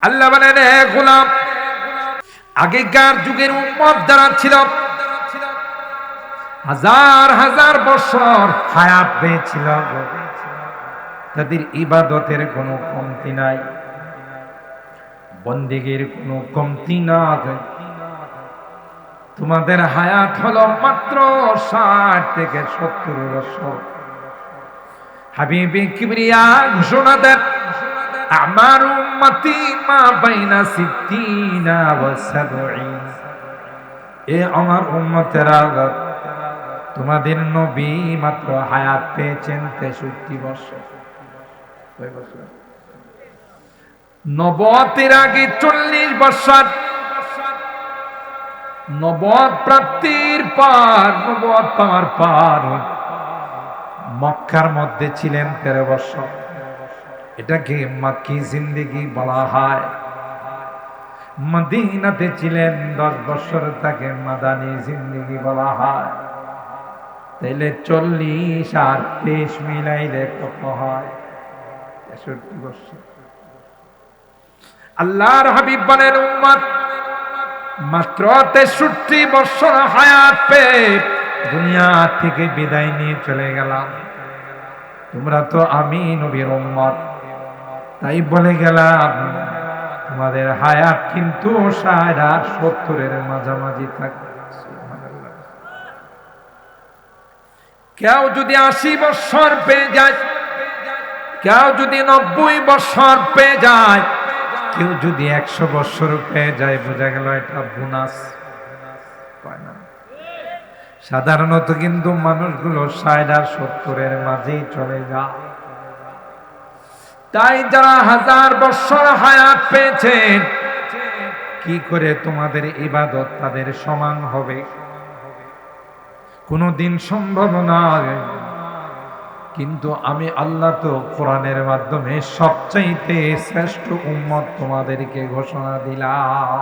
আল্লাহ বলেন, হে গোলাম, আগেকার যুগের উম্মত যারা ছিল হাজার হাজার বছর হায়াত পেয়েছিল, তাদের ইবাদতের কোনো কমতি নাই, বন্দেগীর কোনো কমতি নাই। তোমাদের হায়াত হলো মাত্র 60 থেকে 70 বছর। হাবিবে কিবরিয়া ঘোষণা দেন, আমার উম্মতি মা বাইনা 60 ওয়া 70। এ আমার উম্মতেরা, তোমাদের নবী মাত্র হায়াত পেয়েছেন 63 বছর। কয় বছর? নবুয়তের আগে 40 বছর, নবুয়ত প্রাপ্তির পর, নবুয়ত পাওয়ার পর মক্কার মধ্যে ছিলেন 13 বছর। এটাকে মাক্কি জিন্দেগি বলা হয়। মদিনাতে ছিলেন 10 বছর, তাকে মাদানী জিন্দেগি বলা হয়। তাইলে 40 আর 23 মিলাইলে কত হয়? 63 বছর। আল্লাহর হাবিব বলেন, উম্মত মাত্র 63 বছর হায়াত পেয়ে দুনিয়া থেকে বিদায় নিয়ে চলে গেলাম। তোমরা তো আমি নবীর উম্মত, তাই বলে গেলাম তোমাদের হায়াত কিন্তু 60 আর 70-এর মাঝামাঝি থাকবে। কেউ যদি 80 বছর পেয়ে যায়, কেউ যদি 90 বছর পেয়ে যায়, কেউ যদি 100 বছর পেয়ে যায়, বোঝা গেল এটা বোনাস পায় না। সাধারণত কিন্তু মানুষগুলো 60 আর 70-এর মাঝেই চলে যায়। তাই যারা হাজার বছর হায়াত পেয়েছেন, কি করে তোমাদের ইবাদত তাদের সমান হবে? কোনদিন সম্ভব নয়। কিন্তু আমি আল্লাহ তো কোরআনের মাধ্যমে সবচাইতে শ্রেষ্ঠ উম্মত তোমাদেরকে ঘোষণা দিলাম।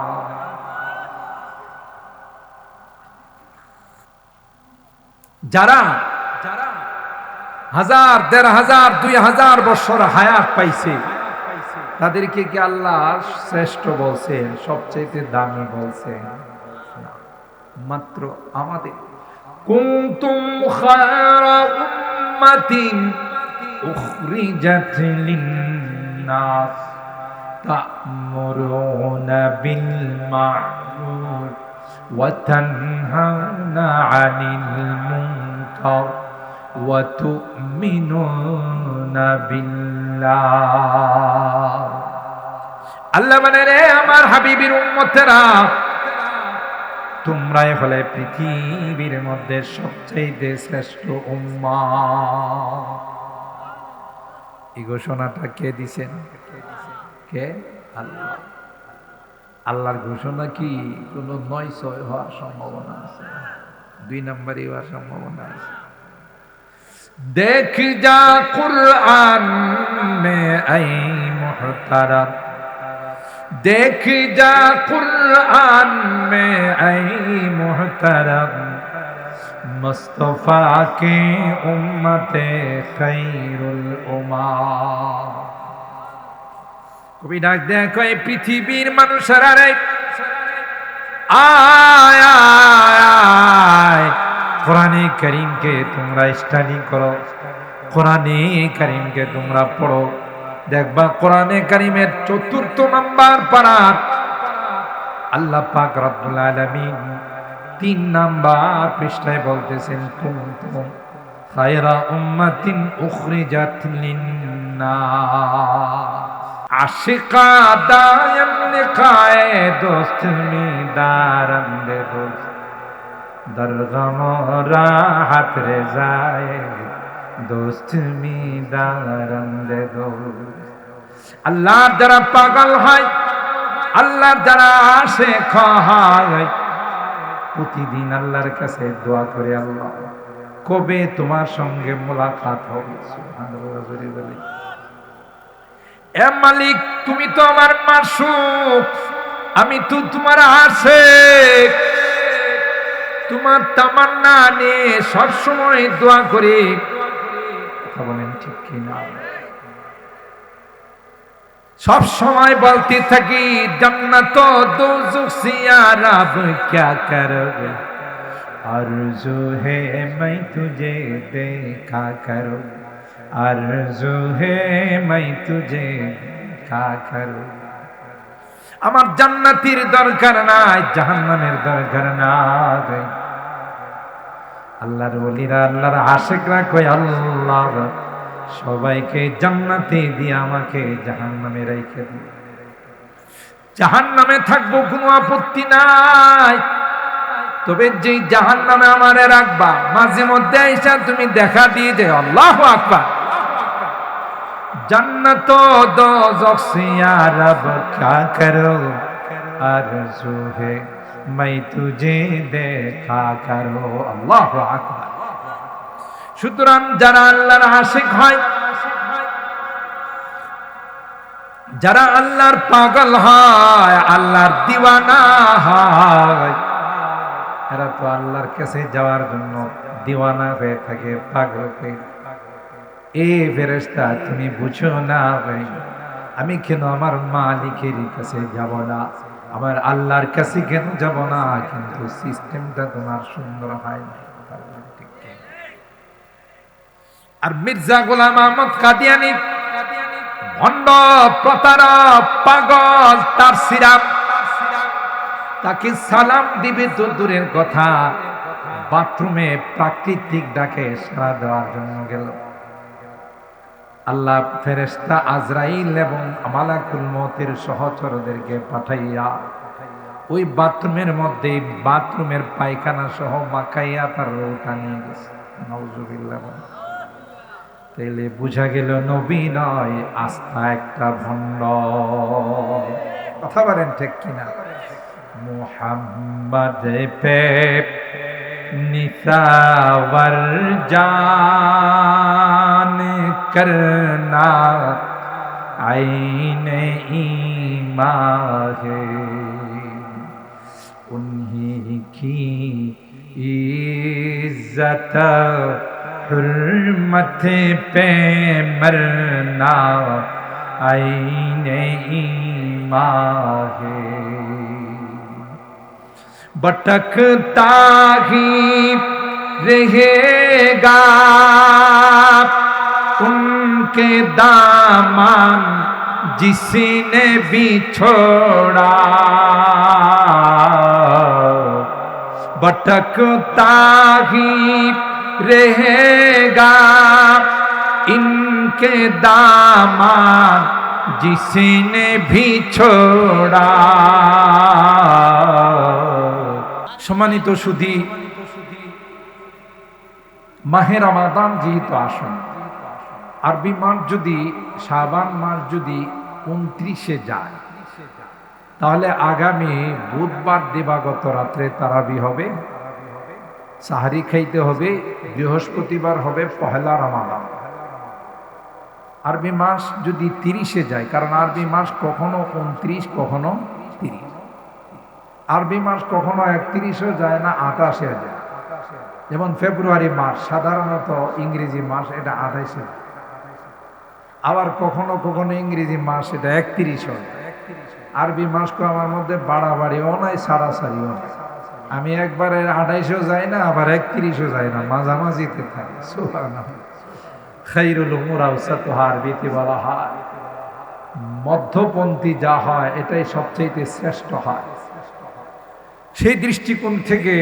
যারা হাজার, 1500, 2000 বছর হায়াত পাইছে, তাদেরকে কি আল্লাহ শ্রেষ্ঠ বলছেন, সবচাইতে দামি বলছেন? মাত্র আমাদের কুনতুম খায়রা উম্মাতিন উখরিজাত লিন-নাস তা'মুরুনা বিল মা'রুফ ওয়া তানহাউনা 'আনিল মুনকার ওয়া তু'মিনুনা বিল্লাহ। আল্লাহ বলেন, রে আমার হাবিবের উম্মতেরা, তোমরাই হলে পৃথিবীর মধ্যে সবচেয়ে শ্রেষ্ঠ উম্মাহ। এই ঘোষণাটা কে দিছেন? কে? আল্লাহ। আল্লাহর ঘোষণা কি কোনো 9-6 হওয়ার সম্ভাবনা আছে? 2 নম্বরই হওয়ার সম্ভাবনা আছে। দেখ যা কুরআন মে আই মুহতারাম, देख जा कुरान में ऐ मुहतरम, मुस्तफा के उम्मते खैरुल उम्मा। কবি ডাক দেখো, এই পৃথিবীর মানুষেরা রে, আয় আয়, কোরআনে কারীমকে তোমরা স্টাডি করো, কোরআনে কারীমকে তোমরা পড়ো। দেখবা কোরআনে কারীমের 4th নাম্বার পারাত আল্লাহ পাক রব্বুল আলামিন 3 নাম্বার পৃষ্ঠায় বলতেছেন, কুনতুম খায়রা উম্মাতিন উখরিজাত লিন-নাস। আশিকা দায়াম লিখায়ে দোস্ত মে দারম দে দোস্ত, দরগম রাহত রে যায় দোস্ত মি দারম দে দোস্ত। আল্লাহর যারা পাগল হয়, আল্লাহর যারা আশিক হয়, প্রতিদিন আল্লাহর কাছে দোয়া করে, আল্লাহ কবে তোমার সঙ্গে মোলাকাত হবে? সুবহানাল্লাহ। জোরে বলি, এ মালিক, তুমি তো আমার মাশউক, আমি তো তোমার আশিক। তোমার তামান্না নিয়ে সবসময় দোয়া করি। কথা বলেন ঠিক কিনা? सब समय बोलती थकी जन्नत दोज़ख से यार अब क्या करोगे आरज़ू है मैं तुझे देखा करूं आरज़ू है मैं तुझे देखा करूं আমার জান্নাতের দরকার নাই জাহান্নামের দরকার নাই আল্লাহর ওলিরা আল্লাহর আশিকরা কই আল্লাহ সবাইকে জান্নাতে দিয়ে আমাকে জাহান্নামে রেখে দিন জাহান্নামে থাকবো কোনো আপত্তি নাই তবে যে জাহান্নামে আমারে রাখবা মাঝে মধ্যে আইসা তুমি দেখা দিয়ে দে আল্লাহু আকবার जन्नत दोज़ख से यार अब क्या करो आरज़ू है मैं तुझे देखा करो अल्लाहु আকবার সুতরাং যারা আল্লাহর আশিক হয় যারা আল্লাহর পাগল হয় আল্লাহর দিওয়ানা হয় এরা তো আল্লাহর কাছে যাওয়ার জন্য দিওয়ানা হয়ে থাকে পাগল হয়ে এ ফেরেশতা তুমি বুঝো না ভাই আমি কেন আমার মালিকের কাছে যাব না আমার আল্লাহর কাছে কেন যাব না কিন্তু সিস্টেমটা তোমার সুন্দর হয় না আর মির্জা গোলাম আহমদ কাদিয়ানী ভণ্ড প্রতারক পাগল তার সিরাপ তাকে সালাম দিবে তো দূরের কথা বাথরুমে প্রাকৃতিক ডাকে সাড়া দেওয়ার জন্য গেল আল্লাহ ফেরেশতা আজরাইল এবং মালাকুল মউতের সহচরদেরকে পাঠাইয়া ওই বাথরুমের মধ্যে বাথরুমের পায়খানা সহ মাখাইয়া তার রূহটা নিয়ে গেছে নাউজুবিল্লাহ তাইলে বুঝা গেল নবী নয় আস্থা একটা ভণ্ড কথা বলেন ঠিক কিনা মুহাম্মদ পে निसावर जान करना आईने ईमान है उन्हीं की इज्जत हुर्मत पे मरना आईने ईमान है भटकता ही रहेगा उनके दामन जिसने भी छोड़ा भटकता ही रहेगा इनके दामन जिसने भी छोड़ा সম্মানিত সুধী মাহে রমাদান যেহেতু আসন আরবি মাস যদি শাবান মাস যদি 29-এ যায় তাহলে আগামী বুধবার দিবাগত রাত্রে তারাবি হবে সাহারি খাইতে হবে বৃহস্পতিবার হবে পহেলা রমাদান আরবি মাস যদি 30-এ যায় কারণ আরবি মাস কখনো 29 কখনো 30 আরবি মাস কখনো 31-ও যায় না 28-এ যায় যেমন ফেব্রুয়ারি মাস সাধারণত ইংরেজি মাস এটা 28-এ আবার কখনো কখনো ইংরেজি মাস এটা 31 হয় আরবি মাসকে আমার মধ্যে বাড়াবাড়িও নাই সারাসারিও নাই আমি একবারে 28-এও যাই না আবার 31-ও যাই না মাঝামাঝিতে থাকি সুবহানাল্লাহ খায়রুল উমুর আওসাতুহা আরবিতে বলা হয় মধ্যপন্থী যা হয় এটাই সবচেয়ে শ্রেষ্ঠ হয় সেই দৃষ্টিকোণ থেকে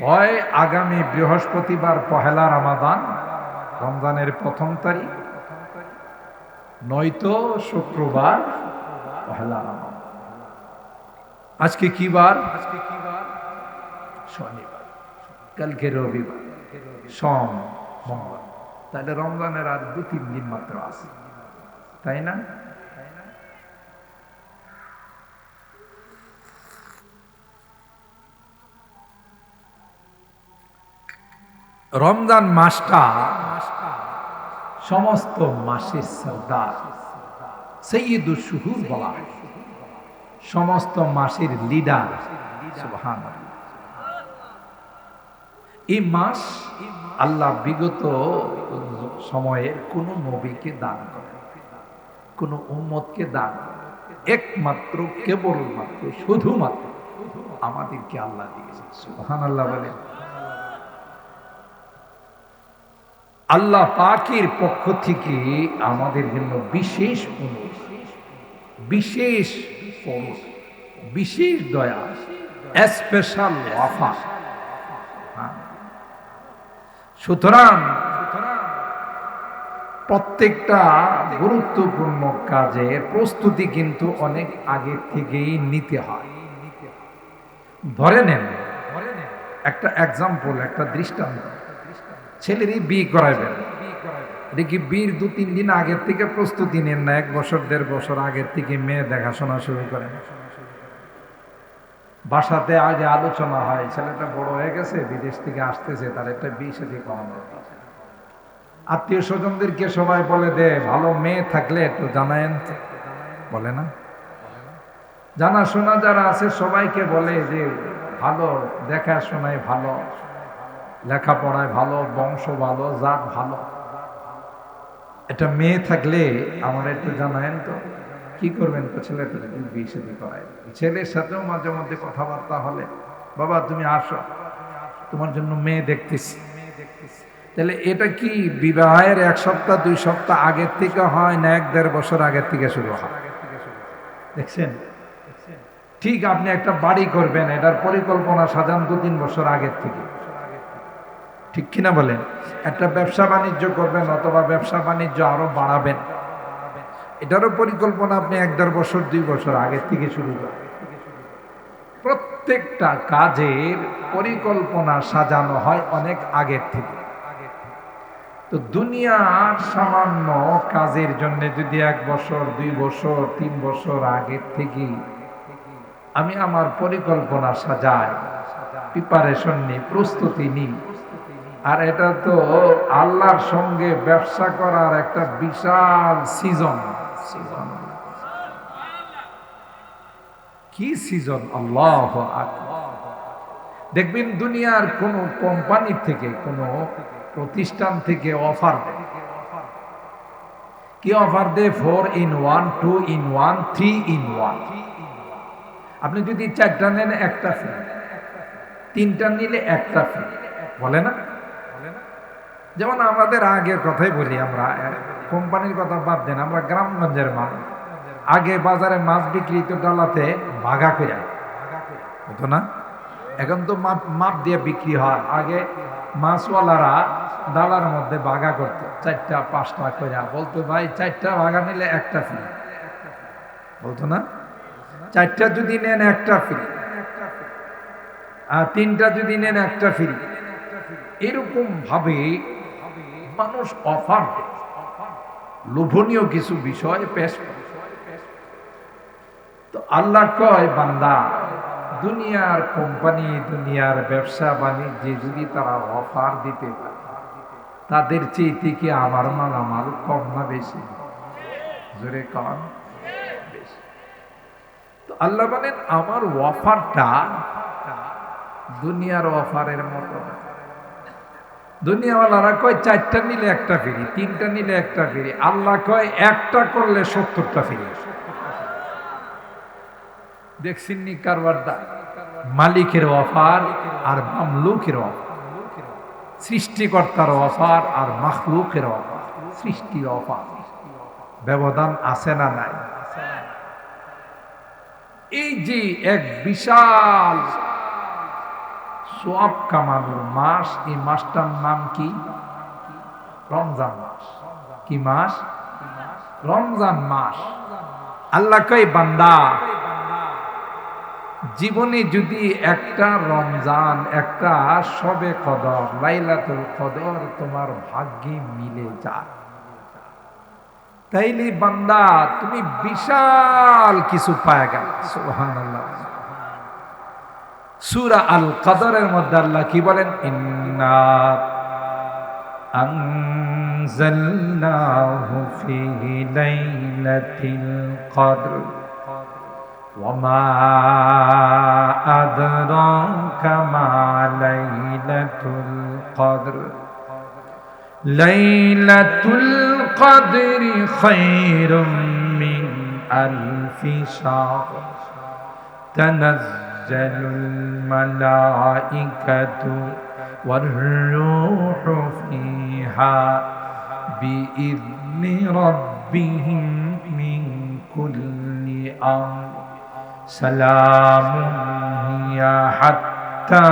হয় আগামী বৃহস্পতিবার পহেলা রমাদান রমজানের প্রথম তারিখ নয়তো শুক্রবার পহেলা রমাদান আজকে কি বার শনিবার কালকে রবিবার সোম মঙ্গল তাহলে রমজানের আর 2-3 দিন মাত্র আছে তাই না রমজান মাসটা সমস্ত মাসের সরদার সৈয়দুল শুহুর বলা হয় সমস্ত মাসের লিডার সুবহানাল্লাহ এই মাস আল্লাহ বিগত সময়ের কোন নবীকে দান করেন কোন উম্মতকে দান একমাত্র কেবলমাত্র শুধুমাত্র আমাদেরকে আল্লাহ দিয়েছেন। সুবহানাল্লাহ বলেন। আল্লাহ পাকের পক্ষ থেকে আমাদের জন্য বিশেষ অনুগ্রহ, বিশেষ পরশ, বিশেষ দয়া, স্পেশাল ওয়াফা। সুতরাং প্রত্যেকটা গুরুত্বপূর্ণ কাজের প্রস্তুতি কিন্তু অনেক আগে থেকেই নিতে হয়। ধরে নেন একটা এক্সাম্পল, একটা দৃষ্টান্ত, ছেলেরই বিয়ে করাইবেন, দেখি বিয়ের 2-3 দিন আগের থেকে প্রস্তুতি নেন না, 1 বছর 1.5 বছর আগের থেকে মেয়ে দেখাশোনা শুরু করেন। বাসাতে আগে আলোচনা হয়, ছেলেটা বড় হয়ে গেছে, বিদেশ থেকে আসতেছে, তার একটা বিয়ে শাদী করানো দরকার। আত্মীয় স্বজনদেরকে সবাই বলে দে, ভালো মেয়ে থাকলে একটু জানায়েন, বলে না? জানাশোনা যারা আছে সবাইকে বলে যে ভালো দেখাশোনায় ভালো, লেখাপড়ায় ভালো, বংশ ভালো, জাত ভালো, এটা মেয়ে থাকলে আমার একটু জানায়েন তো। কি করবেন? তো ছেলেটা বিয়ে শাদী করায়। ছেলের সাথেও মাঝে মধ্যে কথাবার্তা হলে, বাবা তুমি আসো, তোমার জন্য মেয়ে দেখতেছি। তাহলে এটা কি বিবাহের 1 সপ্তাহ 2 সপ্তাহ আগের থেকে হয় না 1-1.5 বছর আগের থেকে শুরু হয়? দেখছেন? ঠিক আপনি একটা বাড়ি করবেন, এটার পরিকল্পনা সাজান 2-3 বছর আগের থেকে, ঠিক কিনা বলেন? একটা ব্যবসা বাণিজ্য করবেন অথবা ব্যবসা বাণিজ্য আরো বাড়াবেন, এটারও পরিকল্পনা আপনি 1-1.5 বছর 2 বছর আগের থেকে শুরু করেন। প্রত্যেকটা কাজের পরিকল্পনা সাজানো হয় অনেক আগের থেকে। তো দুনিয়ার সামান্য কাজের জন্য যদি 1 বছর 2 বছর 3 বছর আগের থেকে আমি আমার পরিকল্পনা সাজাই, প্রিপারেশন নিই, প্রস্তুতি নিই, আর এটা তো আল্লাহর সঙ্গে ব্যবসা করার একটা বিশাল সিজন। কি সিজন! আল্লাহু আকবার। দেখবেন দুনিয়ার কোন কোম্পানি থেকে, কোন প্রতিষ্ঠান থেকে অফার দেয়। কি অফার দেয়? 4 in 1, 2 in 1, 3 in 1। আপনি যদি 4টা নেন একটা ফ্রি, 3টা নিলে একটা ফ্রি, বলে না? যেমন আমাদের আগের কথাই বলি, আমরা কোম্পানির কথা বাদ দেন, আমরা গ্রামগঞ্জের মানুষ, আগে বাজারে মাছ বিক্রি তো ডালাতে ভাগা করে হতো না, এখন তো মাপ দিয়ে বিক্রি হয়। আগে মাছওয়ালারা ডালার মধ্যে ভাগা করতো, 4টা 5টা করে, বলতো ভাই 4টা ভাগা নিলে একটা ফ্রি, বলতো না? 4টা যদি নেন একটা ফ্রি, আর 3টা যদি নেন একটা ফ্রি। এরকম ভাবে মানুষ অফার দেয়, লোভনীয় কিছু বিষয় পেশ করে। তো আল্লাহ কয়, বান্দা, দুনিয়ার কোম্পানি, দুনিয়ার ব্যবসা বাণিজ্যে যদি তারা অফার দিতে পারে, তাদের চেয়ে থেকে আমার মালামাল কম না বেশি? জোরে কম বেশি? তো আল্লাহ বলেন আমার অফারটা দুনিয়ার অফারের মতো না। দুনিয়াওয়ালারা কয় 4টা নিলে একটা ফ্রি, 3টা নিলে একটা ফ্রি। আল্লাহ কয় একটা করলে 70টা ফ্রি। দেখছেন নি কারবারটা? মালিকের অফার আর মামলুকের অফার, সৃষ্টিকর্তার অফার আর মাখলুকের অফার, সৃষ্টির অফার, ব্যবধান আছে না নাই? এই যে এক বিশাল সওয়াব কামানোর মাস, এই মাসটার নাম কি? রমজান মাস। কি মাস? রমজান মাস। আল্লাহ কয়, বান্দা, জীবনে যদি একটা রমজান, একটা শবে কদর, লাইলাতুল কদর তোমার ভাগ্যে মিলে যায়, তাইলে বান্দা তুমি বিশাল কিছু পায় গেল। সুবহানাল্লাহ। সূরা আল কদরের মধ্যে আল্লাহ কি বলেন? ইন্না আনজালনাহু ফি লাইলাতিল কদর ওয়া মা আদরাকা মা লাইলাতুল কদর লাইলাতুল কদরি খায়রুম আলফি শাহ তানাজ্জালুল মালাইকাতু ওয়ার রূহু ফিহা বিইذনি রাব্বিহিম মিন কুল্লি আমর সালামুন হিয়া হাত্তা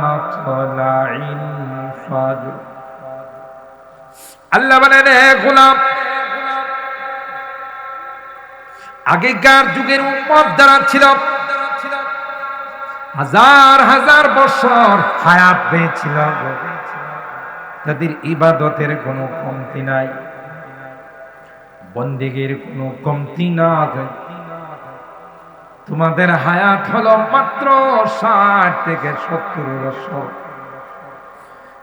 মাতলাইল ফাজর। আল্লাহ বলেন, হে গোলাম, আগেকার যুগের উম্মত যারা ছিল হাজার হাজার বছর হায়াত পেয়েছিল, তাদের ইবাদতের কোনো কমতি নাই, বন্দেগীর কোনো কমতি নাই। তোমাদের হায়াত হলো মাত্র 60 থেকে 70 বছর।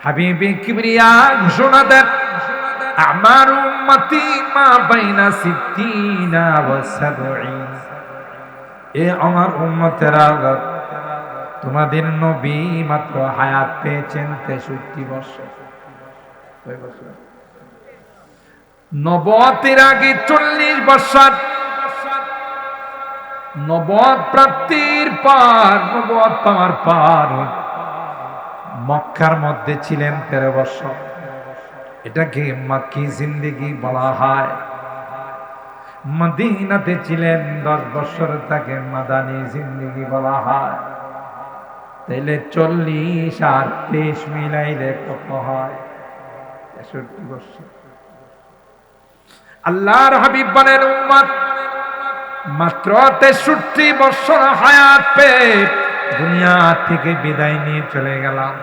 হাবিবে কিবরিয়া ঘোষণা দেন, আমার উম্মতি মা বাইনা 60 ওয়া 70। এ আমার উম্মতেরা, তোমাদের নবী মাত্র হায়াত পেয়েছেন 63 বছর। কয় বছর? নবুয়তের আগে 40 বছর, নবুয়ত প্রাপ্তির পর, নবুয়ত পাওয়ার পর মক্কার মধ্যে ছিলেন 13 বছর। এটাকে মাক্কি জিন্দেগি বলা হয়। মদিনাতে ছিলেন 10 বছর, তাকে মাদানী জিন্দেগি বলা হয়। তাইলে 40 আর 23 মিলাইলে কত হয়? 63 বছর। আল্লাহর হাবিব বলেন, উম্মত মাত্র 63 বছর হায়াত পেয়ে দুনিয়া থেকে বিদায় নিয়ে চলে গেলাম।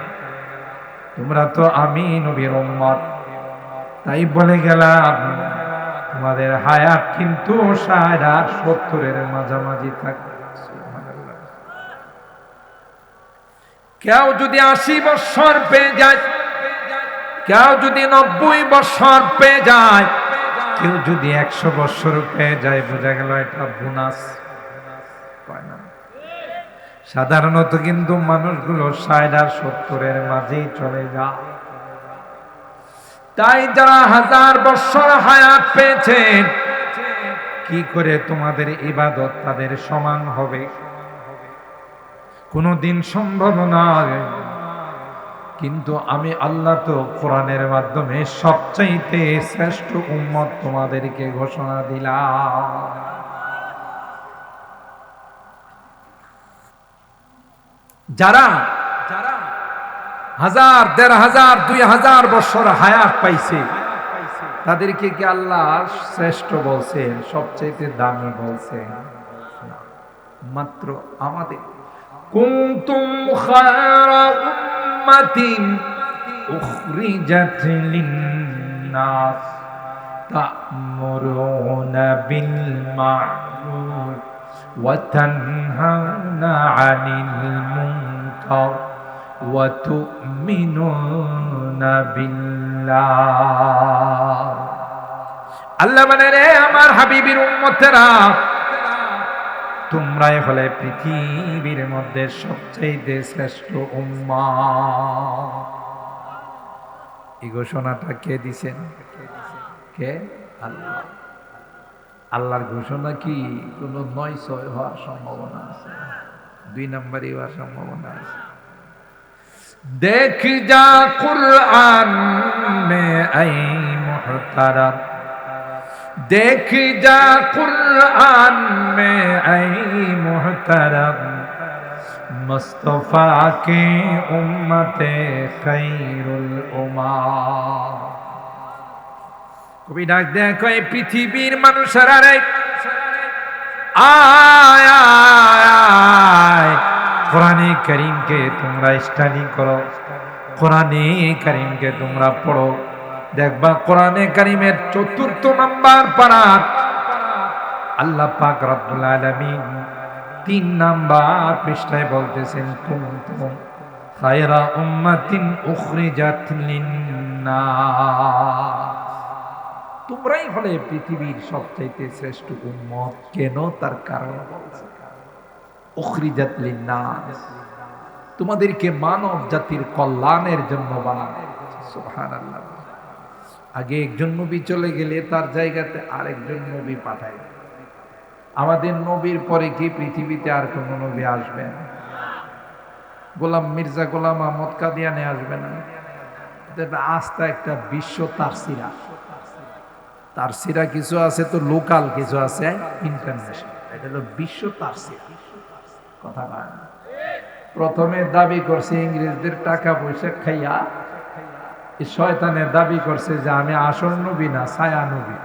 তোমরা তো আমি নবীর উম্মত, তাই বলে গেলাম তোমাদের হায়াত কিন্তু 60 আর 70-এর মাঝামাঝি থাকে। কেউ যদি 80 বছর পেয়ে যায়, কেউ যদি 90 বছর পেয়ে যায়, কেউ যদি 100 বছর পেয়ে যায়, বোঝা গেল এটা বোনাস। সাধারণত কিন্তু মানুষগুলো 60 আর 70-এর মাঝেই চলে যায়। তাই যারা হাজার বছর হায়াত পেয়েছেন, কি করে তোমাদের ইবাদত তাদের সমান হবে? কোনদিন সম্ভব নয়। কিন্তু আমি আল্লাহ তো কোরআনের মাধ্যমে সবচাইতে শ্রেষ্ঠ উম্মত তোমাদেরকে ঘোষণা দিলাম। যারা হাজার, 1500, 2000 বছর হায়াত পাইছে, তাদেরকে কি আল্লাহ শ্রেষ্ঠ বলছেন, সবচাইতে দামি বলছেন? মাত্র আমাদের কুনতুম খায়রা উম্মাতিন উখরিজাত লিন-নাস তা'মুরুনা বিল মা'রুফ ওয়া তানহাউনা 'আনিল মুনকার ওয়া তু'মিনুনা বিল্লাহ। আল্লাহ বলেন, রে আমার হাবিবের উম্মতেরা, তোমরাই হলে পৃথিবীর মধ্যে সবচেয়ে শ্রেষ্ঠ উম্মাহ। এই ঘোষণাটা কে দিছেন? কে? আল্লাহ। আল্লাহর ঘোষণা কি কোনো 9-6 হওয়ার সম্ভাবনা আছে? 2 নম্বরই হওয়ার সম্ভাবনা আছে। দেখ যা কুরআন মে আই মুহতারাম, देख जा कुरान में ऐ मुहतरम, मुस्तफा के उम्मते खैरुल उम्मा। কবি ডাক দেখো, এই পৃথিবীর মানুষেরা রে, আয় আয়, কোরআনে কারীমকে তোমরা স্টাডি করো, কোরআনে কারীমকে তোমরা পড়ো। দেখবা কোরআনে কারীমের 4th নাম্বার পারা আল্লাহ পাক রব্বুল আলামিন 3 নাম্বার পৃষ্ঠায় বলতেছেন, কুনতুম খায়রা উম্মাতিন উখরিজাত লিন-নাস, তোমরাই হলে পৃথিবীর সবচাইতে শ্রেষ্ঠ উম্মত। কেন? তার কারণ বলছে, উখরিজাত লিন-নাস, তোমাদেরকে মানব জাতির কল্যাণের জন্য বানানো। সুবহানাল্লাহ। আগে একজন নবী চলে গেলে তার জায়গাতে আরেকজন নবী পাঠায়, আমাদের নবীর পরে কি পৃথিবীতে আর কোন নবী আসবেন? গোলাম মির্জা গোলাম আহমদ কাদিয়ানি আসবে না? এটা আস্থা একটা বিশ্ব তারসিরা। তারসিরা কিছু আছে, তো লোকাল কিছু আছে ইন্টারন্যাশনাল। এটা হলো বিশ্ব তারসিরা। কথা বলেন। প্রথমে দাবি করছে ইংরেজদের টাকা পয়সা খাইয়া, এই শয়তানের দাবি করছে যে আমি আসল নবী না ছায়া নবী।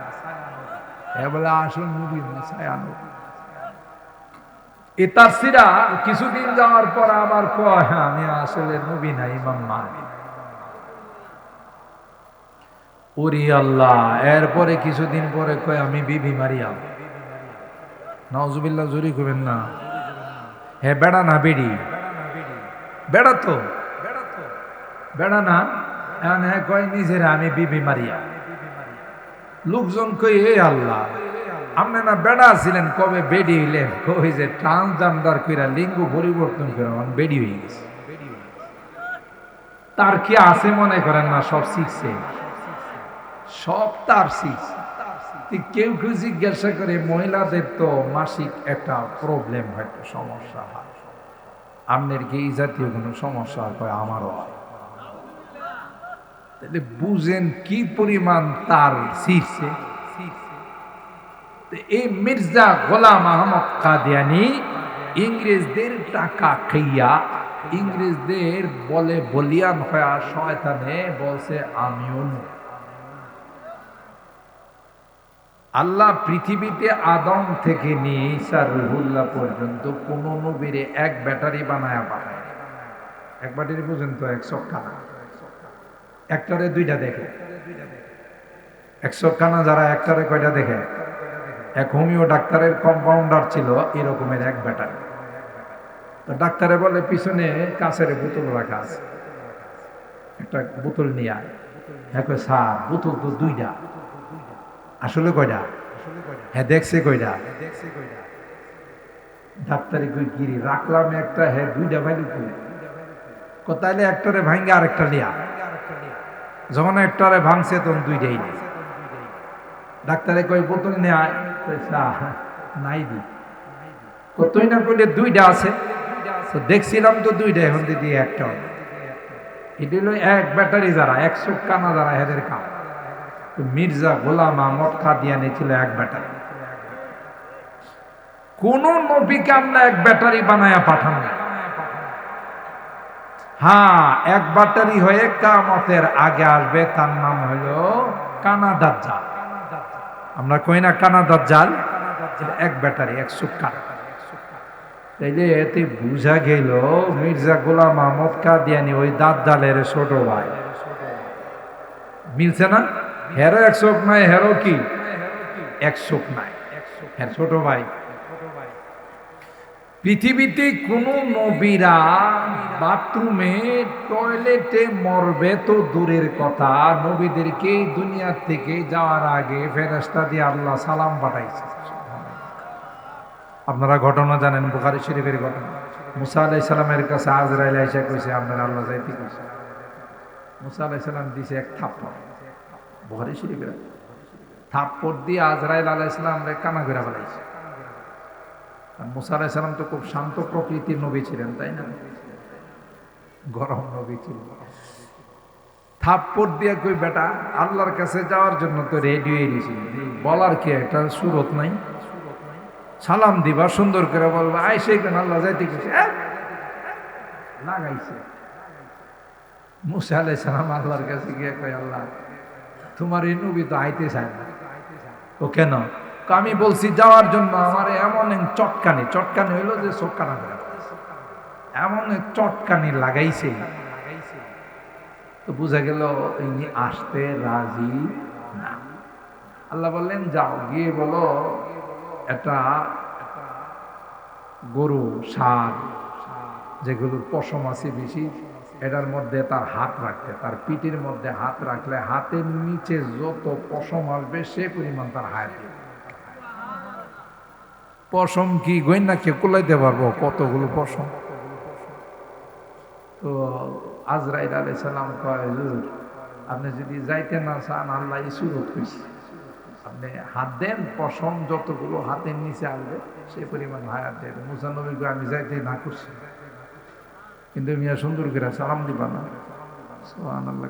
এ বলে আসল নবী না ছায়া নবী। এই তাফসীরা কিছুদিন যাওয়ার পর আবার কয় আমি আসলে নবী না, ইমাম মাহদী। ওরে আল্লাহ! এরপরে কিছুদিন পরে কয় আমি বিবি মারিয়াম। নাউজুবিল্লাহ, জোরে কইবেন না। হ্যাঁ, বেড়া না বেড়ি? বেড়া তো বেড়া না। এখন হ্যাঁ কয় নিজেরা আমি বিবি মারিয়াম। লোকজন কই এ আল্লাহ, আপনি না বেড়া ছিলেন, কবে বেডি হইলেন? কই যে ট্রান্সজেন্ডার কইরা লিঙ্গ পরিবর্তন করে বেডি হয়ে গেছে। তার কি আছে মনে করেন না? সব শিখছে, সব তার শিখছে। কেউ কেউ জিজ্ঞাসা করে মহিলাদের তো মাসিক একটা প্রবলেম হয়তো সমস্যা হয়, আপনার কি এই জাতীয় কোনো সমস্যা হয়? আমারও হয়। তাহলে বুঝেন কি পরিমাণ তার শিখছে। এই মির্জা গোলাম আহমদ কাদিয়ানি ইংরেজদের টাকা খাইয়া, ইংরেজদের বলে বলিয়ান হয়ে শয়তানে বলছে আমিও। আল্লাহ পৃথিবীতে আদম থেকে নিয়ে ঈসা রুহুল্লাহ পর্যন্ত কোন নবীরে এক ব্যাটারি বানায়া পাঠায়। এক ব্যাটারি পর্যন্ত 100 খানা, একটারে দুইটা দেখে। 100 খানা যারা একটারে কয়টা দেখে? এক হোমিও ডাক্তারের কম্পাউন্ডার ছিল এরকমের এক ব্যাটারি। তো ডাক্তারে বলে পিছনে কাঁচের বোতল রাখা আছে, একটা বোতল নিয়ে আয়। হ্যাঁ কয় স্যার বোতল তো দুইটা। আসলে কয়টা? হ্যাঁ দেখছে কয়টা? ডাক্তারি কই গিরি রাখলাম একটা, হ্যাঁ দুইটা ভাইলু কই? তাইলে একটারে ভাঙ্গে আরেকটা লিয়া। যখন একটারে ভাঙছে তখন দুইটাই নেই। ডাক্তারে কই বোতল নিয়ে আয়। নাই দি কতই না কইলে দুইটা আছে। তো দেখছিলাম তো দুইটা, এখন দিদি একটা। এটা হলো এক ব্যাটারি যারা 100 কানা যারা এদের কাম। তো মির্জা গোলাম আহমদ কাদিয়ানি ছিল এক ব্যাটারি। কোন নবীকে আল্লাহ এক ব্যাটারি বানায়া পাঠান না। হ্যাঁ, এক ব্যাটারি হয়ে কিয়ামতের আগে আসবে, তার নাম হলো কানা দাজ্জাল। আমরা কই না কানা দাজ্জাল? এক ব্যাটারি 100 কানা। তাইলে এতে বুঝা গেল মির্জা গোলাম আহমদ কাদিয়ানি ওই দাজ্জালের ছোট ভাই। মিলছে না? হেরো 100 নাই, হেরো কি 100 নাই, হ্যাঁ ছোট ভাই। পৃথিবীতে কোন নবীরা বাথরুমে টয়লেটে মরবে তো দূরের কথা, নবীদেরকে দুনিয়া থেকে যাওয়ার আগে ফেরেশতা দিয়ে আল্লাহ সালাম পাঠাইছে। আপনারা ঘটনা জানেন, বুখারী শরীফের ঘটনা। মুসা আলাইহিস সালামের কাছে আজরাইল আইসা কইছে আপনারা আল্লাহ যাইতে কইছে। মুসা আলাইহিস সালাম দিছে এক থাপ্পড়। বুখারী শরীফের থাপ্পড় দিয়ে আজরাইল আলাইহিস সালামরে কানা করে ফেলাইছে। মুসা আলাইহিস সালাম তো খুব শান্ত প্রকৃতির নবী ছিলেন, তাই না? গরম নবী ছিল। থাপ্পড় দিয়ে কই বেটা আল্লাহর কাছে যাওয়ার জন্য তো রেডি হয়ে গেছি, বলার কি একটা সুরত নাই? সালাম দিবা, সুন্দর করে বলবা আইসে কেন আল্লাহ যাইতে গেছে লাগাইছে। মুসা আলাইহিস সালাম আল্লাহর কাছে গিয়ে কই আল্লাহ তোমার এই নবী তো আইতে চায় না। ও কেন? আমি বলছি যাওয়ার জন্য, আমার এমন চটকানি, চটকানি হইলো যে চোখ কানা করে এমন চটকানি লাগাইছে, তো বুঝা গেল ইনি আসতে রাজি না। আল্লাহ বললেন যাও গিয়ে বলো একটা গরু ষাঁড় যেগুলোর পশম আছে বেশি, এটার মধ্যে তার হাত রাখতে, তার পিঠের মধ্যে হাত রাখলে হাতের নিচে যত পশম আসবে সে পরিমাণ তার হাত। পশম কি গইনা কে কুলাইতে পারবো কতগুলো পশম? তো আজরাইল আলাইহিস সালাম কয় হুজুর আপনি যদি যাইতে না চান আল্লাহ সুরত কইছে, আপনি হাত দেন, পশম যতগুলো হাতের নিচে আসবে সেই পরিমাণ হায়াত দেবে। মুসা নবীকে আমি যাইতে না করছি, কিন্তু মিয়া সুন্দর করে সালাম দিবা না, সুবহানাল্লাহ।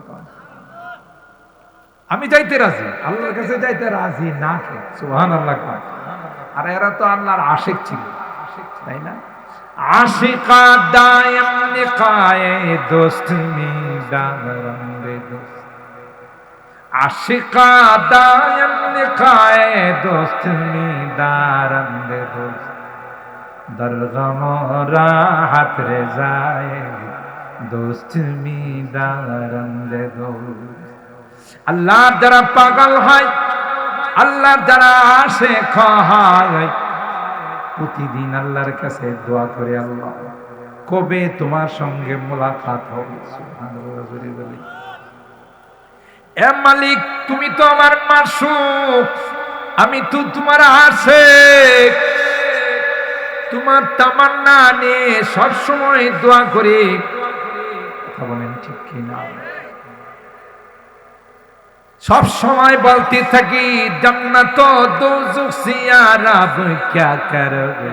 আমি যাইতে রাজি, আল্লাহর কাছে যাইতে রাজি না কে, সুবহানাল্লাহ। আর এরা তো আল্লাহর আশিক ছিল, তাই না? আশিকা দায়াম নিকায়ে দোস্ত মিদারম রে দোস্ত, আশিকা দায়াম নিকায়ে দোস্ত মিদারম রে দোস্ত, দরগম রাহত রে যায় দোস্ত মিদারম রে দোস্ত। আল্লাহর যারা পাগল হয়, আল্লাহর যারা আশিক হয়, প্রতিদিন আল্লাহর কাছে দোয়া করে, আল্লাহ কবে তোমার সঙ্গে মোলাকাত হবে। সুবহানাল্লাহ। বলি এ মালিক, তুমি তো আমার মাসুক, আমি তো তোমার আশিক, তোমার তামান্না নিয়ে সবসময় দোয়া করি। কথা বলেন ঠিক কিনা? সব সময় বলতে থাকি জান্নাত দোজখ সিয়ারাব क्या करोगे,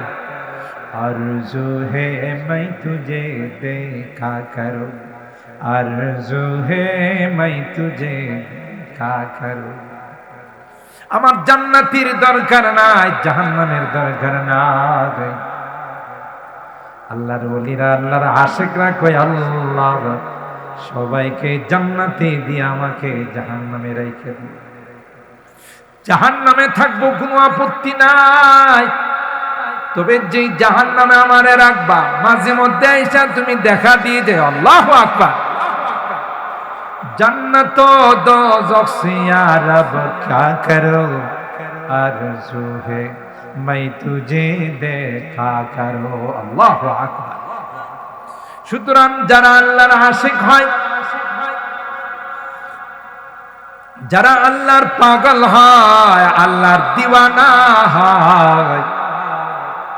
आरज़ू है मैं तुझे देखा करूं, आरज़ू है मैं तुझे देखा करूं। আমার জান্নাতের দরকার নাই, জাহান্নামের দরকার নাই। আল্লাহর ওলিরা, আল্লাহর আশিকরা কই, আল্লাহ সবাইকে জান্নাতে দিয়ে আমাকে জাহান্নামে রেখে দিন। জাহান্নামে থাকবো কোনো আপত্তি নাই, তবে যে জাহান্নামে আমারে রাখবা, মাঝে মধ্যে আইসা তুমি দেখা দিয়ে যে আল্লাহু আকবার। জান্নাত দোজখ সে রব क्या करो, आरज़ू है मैं तुझे देखा करो। আল্লাহু আকবার। সুতরাং যারা আল্লাহর আশিক হয়, যারা আল্লাহর পাগল হয়, আল্লাহর দিওয়ানা হয়,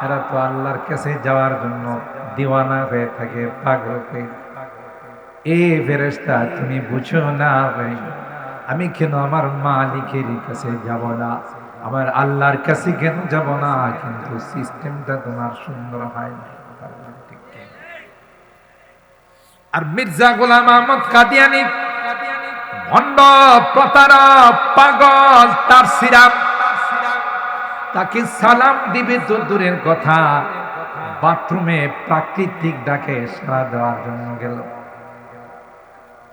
এরা তো আল্লাহর কাছে যাওয়ার জন্য দিওয়ানা হয়ে থাকে, পাগল হয়ে। এ ফেরেশতা, তুমি বুঝো না ভাই, আমি কেন আমার মালিকের কাছে যাব না, আমার আল্লাহর কাছে কেন যাব না? কিন্তু সিস্টেমটা তোমার সুন্দর হয় না। আর মির্জা গোলাম আহমদ কাদিয়ানী ভণ্ড, প্রতারক, পাগল, তার সিরাপ, তাকে সালাম দিবে তো দূরের কথা, বাথরুমে প্রাকৃতিক ডাকে সাড়া দেওয়ার জন্য গেল।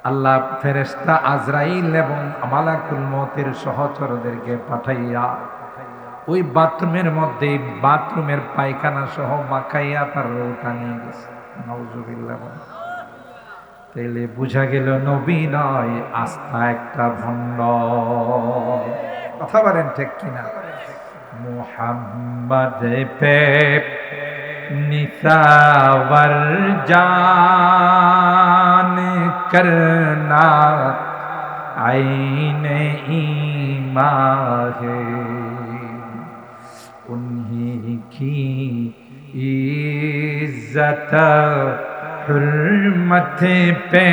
আল্লাহ ফেরেশতা আজরাইল এবং মালাকুল মউতের সহচরদেরকে পাঠাইয়া ওই বাথরুমের মধ্যে, বাথরুমের পায়খানা সহ মাখাইয়া তার রূহটা নিয়ে গেছে। নাউজুবিল্লাহ। তাইলে বুঝা গেল নবী নয়, আস্থা একটা ভণ্ড। কথা বলেন ঠিক কিনা? মুহাম্মদ পে নিসাওয়ার জান করনা আইনে ईमान है, उन्हीं की इज्जत हुर्मत पे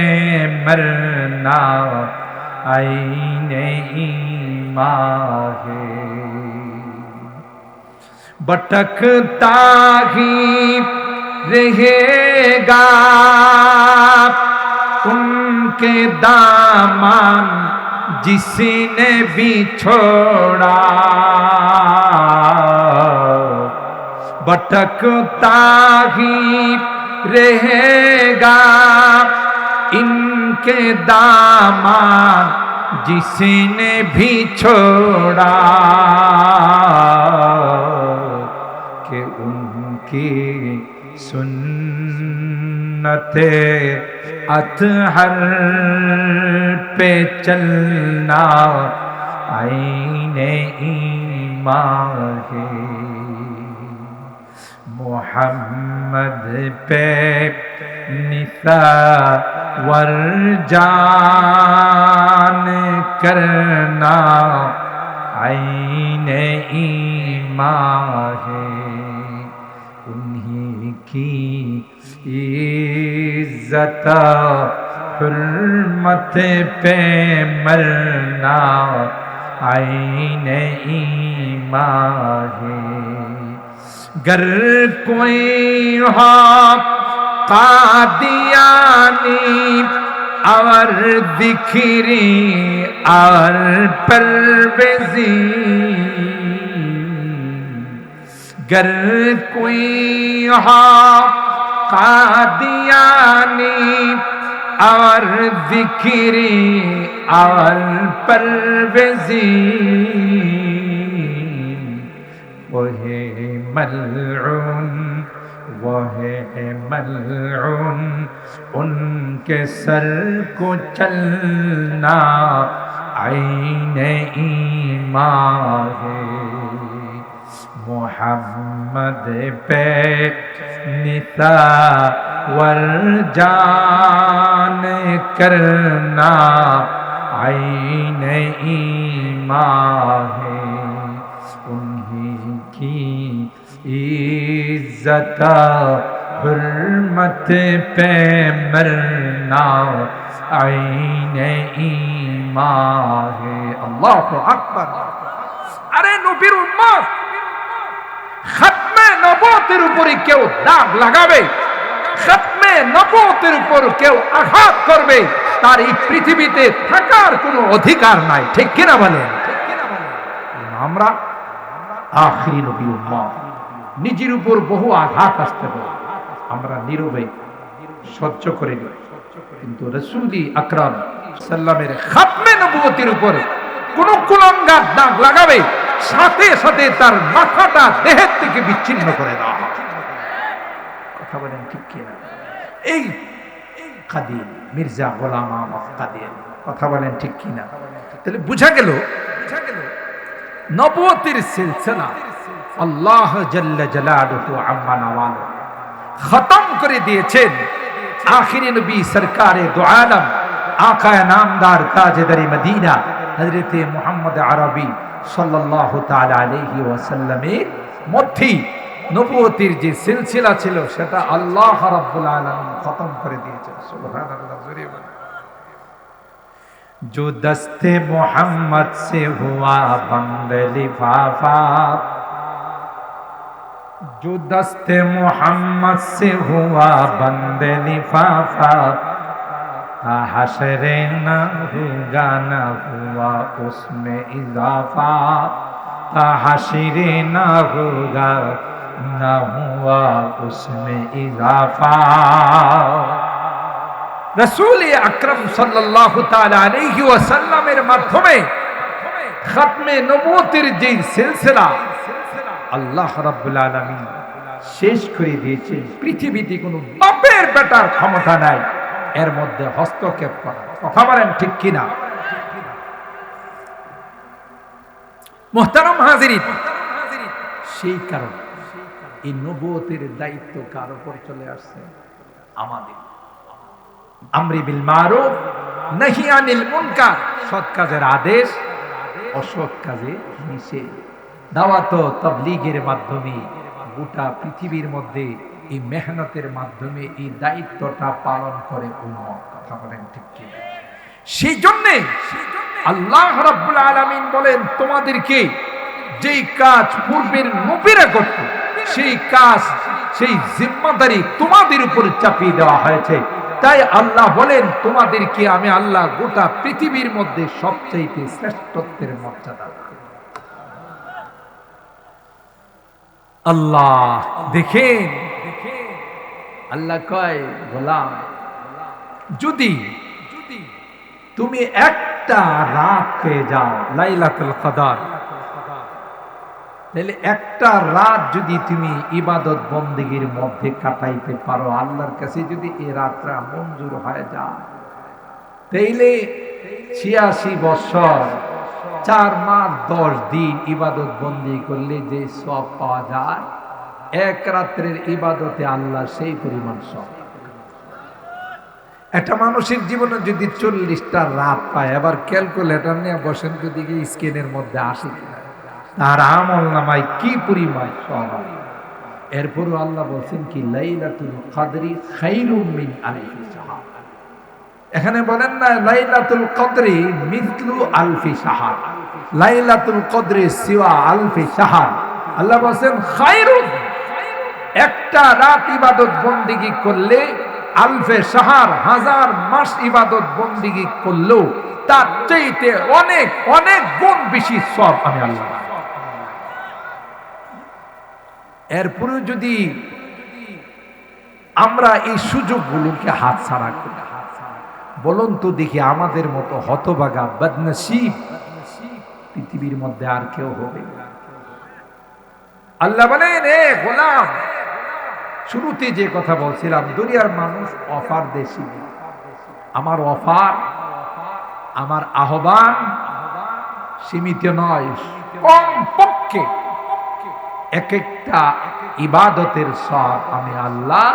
मरना आईने ईमान है। भटकता ही रहेगा उनके दामन जिसने भी छोड़ा, भटकता ही रहेगा इनके दामन जिसने भी छोड़ा, कि उनकी सुन्नते अतहर पे चलना आईने ईमान है। मोहम्मद पे निसावर जान करना आईने ईमान है, उन्हीं की इज्जत हुर्मत पे मरना आईन ईमान है। गर कोई हो कादियानी और दिखरी और परवेजी, गर कोई हो कादियानी और जिक्री और परवेजी, वो है मलऊन, वो है मलऊन, उनके सर को चलना आईन ईमान है। मोहम्मद पे निता वर जान करना आईन ईमान है। उन्हीं की इज्जत हुर्मत पे मरना आईन ईमान है। अल्लाहु अकबर। अरे नबीर उम्मत, खत्मे नबूवतेर উপরে কেউ দাগ লাগাবে, খতমে নবুয়তের উপর কেউ আঘাত করবে, তার এই পৃথিবীতে থাকার কোনো অধিকার নাই। ঠিক কিনা বলেন? আমরা আখিরি নবী উম্মত, নিজের উপর বহু আঘাত আসতে পারে, আমরা নীরবে সহ্য করে নিই। কিন্তু রাসূল আকরাম সাল্লামের খতমে নবুয়তের উপরে কোন কুলঙ্গার দাগ লাগাবে, সাথে সাথে তার মাথাটা দেহের থেকে বিচ্ছিন্ন করে দেওয়া হয়। কথা বলেন ঠিক কিনা? এই কাদির মির্জা গোলাম আহমদ কাদির, কথা বলেন ঠিক কিনা? তাহলে বুঝা গেল নবুয়তের সিলসিলা আল্লাহ জাল্লা জালালুহু আম্মা নওয়াল খতম করে দিয়েছেন আখিরি নবী সরকারে দু আলম আকায়ে নামদার তাজদারে মদিনা হযরতে মুহাম্মদ আরবি সাল্লাল্লাহু তাআলা আলাইহি ওয়াসাল্লামের মধ্যে নবুয়তের যে সিলসিলা ছিল সেটা আল্লাহ রাব্বুল আলামিন খতম করে দিয়েছেন। সুবহানাল্লাহ। জোরে বলেন। जो दस्ते मोहम्मद से हुआ बंद लिफाफा, जो दस्ते मोहम्मद से हुआ बंद लिफाफा, हशरे न होगा न हुआ उसमें इजाफा, हशरे न होगा न हुआ उसमें इजाफा। रसूल আকরাম সাল্লাল্লাহু তাআলা আলাইহি ওয়াসাল্লামের মাধ্যমে খতমে নবুয়তের যে সিলসিলা আল্লাহ রাব্বুল আলামিন শেষ করে দিয়েছেন। পৃথিবীতে কোনো বাপের বেটার ক্ষমতা নাই এর মধ্যে হস্তক্ষেপ করা। কথা বলেন ঠিক কিনা? মুহতারাম হাজিরিন, সেই কারণে এই নবুয়তের দায়িত্ব কার উপর চলে আসছে? আমাদের। আমরি বিল মারুফ নাহি আনিল মুনকার, সৎ কাজের আদেশ, অসৎ কাজে নিষেধ। দাওয়াত ও তাবলীগের মাধ্যমে গোটা পৃথিবীর মধ্যে এই মেহনতের মাধ্যমে এই দায়িত্বটা পালন করে উম্মত। কথা বলেন ঠিক কি? সেই জন্য আল্লাহ রাব্বুল আলামিন বলেন, তোমাদেরকে যেই কাজ পূর্বের নবীরা করত সেই কাজ, সেই জিম্মাদারি তোমাদের উপর চাপিয়ে দেওয়া হয়েছে। তাই আল্লাহ বলেন, তোমাদেরকে আমি আল্লাহ গোটা পৃথিবীর মধ্যে সবচাইতে শ্রেষ্ঠত্বের মর্যাদা। আল্লাহ দেখেন, আল্লাহ কয়, গোলাম যদি তুমি একটা রাত পেয়ে যাও লাইলাতুল কদর, তাহলে একটা রাত যদি তুমি ইবাদত বন্দেগীর মধ্যে কাটাইতে পারো, আল্লাহর কাছে যদি এই রাতটা মঞ্জুর হয়ে যায়, তাইলে ৮৬ বছর ৪ মাস ১০ দিন ইবাদত বন্দি করলে যে সওয়াব পাওয়া যায়, এক রাত্রের ইবাদতে আল্লাহ সেই পরিমাণ সওয়াব। একটা মানুষের জীবনে যদি ৪০টা রাত পায়, এবার ক্যালকুলেটর নিয়ে বসেন তো দিকে স্ক্রিনের মধ্যে আসে কিনা, তার আমল নামায় কি পরিমাণ সওয়াব। এরপরও আল্লাহ বলছেন কি, লাইলাতুল কদরি খায়রুম মিন আলফি শাহর, এখানে বলেন না লাইলাতুল কদরি মিথলু আলফি শাহর, লাইলাতুল কদরি সিওয়া আলফি শাহর। আল্লাহ বলেন খায়রুন, একটা রাত ইবাদত বন্দেগী করলে আলফে শাহর, হাজার মাস ইবাদত বন্দেগী করলেও তার চাইতে অনেক অনেক গুণ বেশি সওয়াব আমি আল্লাহ। এরপরে যদি আমরা এই সুযোগগুলোকে হাতছাড়া করি, বলুন তো দেখি আমাদের মতো হতভাগা বদনসিব পৃথিবীর মধ্যে আর কেউ হবে? আল্লাহ বলেন, এ গোলাম, শুরুতে যে কথা বলছিলাম, দুনিয়ার মানুষ অফার দেশি। আমার অফার, আমার আহ্বান সীমিত নয়, কমপক্ষে এক একটা ইবাদতের সওয়াব আমি আল্লাহ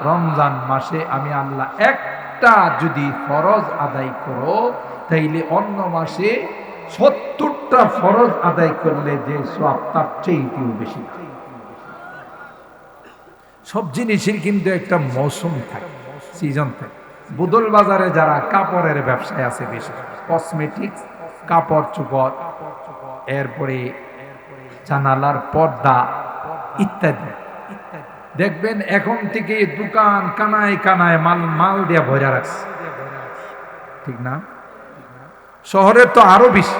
রমজান মাসে আমি আল্লাহ একটা যদি ফরজ আদায় করো, তাইলে অন্য মাসে ৭০টা ফরজ আদায় করলে যে সওয়াব তার চেয়েও বেশি। সব জিনিসের কিন্তু একটা মৌসুম থাকে, সিজন থাকে। বুদল বাজারে যারা কাপড়ের ব্যবসায় আছে, বেশি কসমেটিক্স, কাপড় চোপড়, এরপরে জানালার পর্দা ইত্যাদি, দেখবেন এখন থেকে দোকান কানায় কানায় মাল মাল দিয়ে ভরে রাখছে, ঠিক না? শহরে তো আরো বেশি,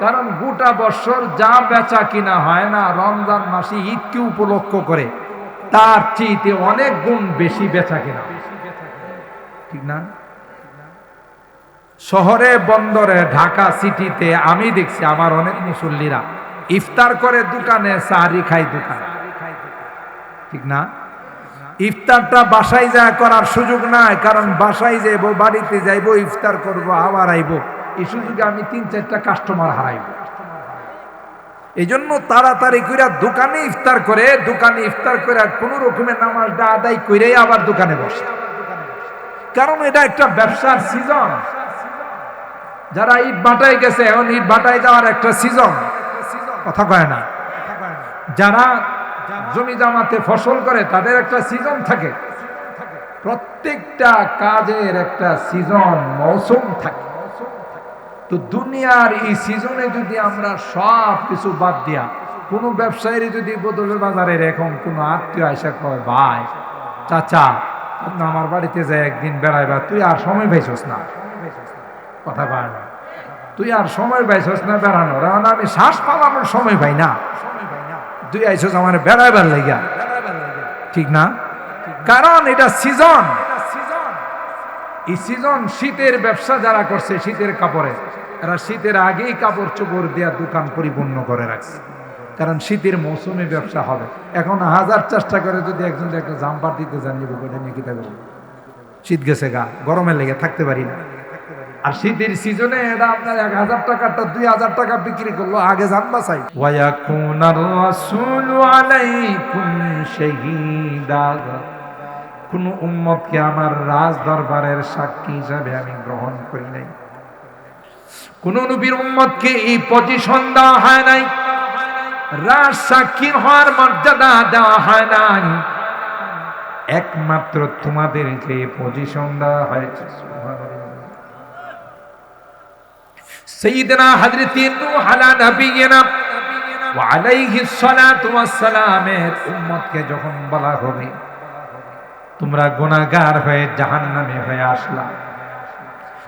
কারণ গোটা বছর যা বেচা কিনা হয় না, রমজান মাসে ঈদকে উপলক্ষ করে তার চেয়ে অনেক গুণ বেশি বেচা কিনা, ঠিক না? শহরে বন্দরে ঢাকা সিটিতে আমি দেখছি আমার অনেক মুসল্লিরা ইফতার করে দোকানে, সাহারি খাই দোকানে, ঠিক না? ইফতারটা বাসায় যা করার সুযোগ নাই, কারণ বাসায় যাইবো, বাড়িতে যাইবো, ইফতার করব, আবার আইবো, এই সুযোগে আমি ৩-৪টা কাস্টমার হারাইব। এই জন্য তাড়াতাড়ি করে দোকানে ইফতার করে, দোকানে ইফতার করে কোন রকমের নামাজটা আদায় করে আবার দোকানে বসে, কারণ এটা একটা ব্যবসার সিজন। যারা ইট ভাটায় গেছে, এখন ইট ভাটায় যাওয়ার একটা সিজন, কথা কয় না? যারা জমি জামাতে ফসল করে তাদের একটা সিজন থাকে, প্রত্যেকটা কাজের একটা সিজন, মৌসুম থাকে। তো দুনিয়ার এই সিজনে যদি আমরা সব কিছু বাদ দিয়া, কোনো ব্যবসায়ী যদি বদলের বাজারের এখন কোনো আত্মীয় আইসা কয়, ভাই চাচা আমার বাড়িতে যায় একদিন বেড়াইবা, তুই আর সময় পাইছস না, কথা কয় না? তুই আর সময় পাইছস না বেড়ানোর, আমি শ্বাস পালানোর সময় পাই না, তুই আইছস আমার বেড়াইবার লাইগা, ঠিক না? কারণ এটা সিজন। এই সিজন, শীতের ব্যবসা যারা করছে শীতের কাপড়ে, এরা শীতের আগেই কাপড় চোপড় দেওয়া দোকান পরিপূর্ণ করে রাখছে, কারণ শীতের মৌসুমে ব্যবসা হবে। এখন হাজার চেষ্টা করে যদি একজন একটা জাম্পার দিতে যান, শীত গেছে গা, গরমে লেগে থাকতে পারি না। আর শীতের সিজনে এটা আপনার ১,০০০ টাকাটা ২,০০০ টাকা বিক্রি করলো, আগে জানবা চাই। কোন উম্মতকে আমার রাজ দরবারের সাক্ষী হিসাবে আমি গ্রহণ করি নাই, কোন নবীর উম্মতকে এই পজিশন দেওয়া হয় নাই, রাজ সাক্ষী হওয়ার মর্যাদা দেওয়া হয় নাই, একমাত্র তোমাদেরকে পজিশন দেওয়া হয়েছে। সাইয়্যিদনা হযরত নূহ আলা নবিয়িনা ওয়া আলাইহিস সালাতু ওয়াস সালামের উম্মতকে যখন বলা হবে তোমরা গুনাহগার হয়ে জাহান্নামে হয়ে আসলা,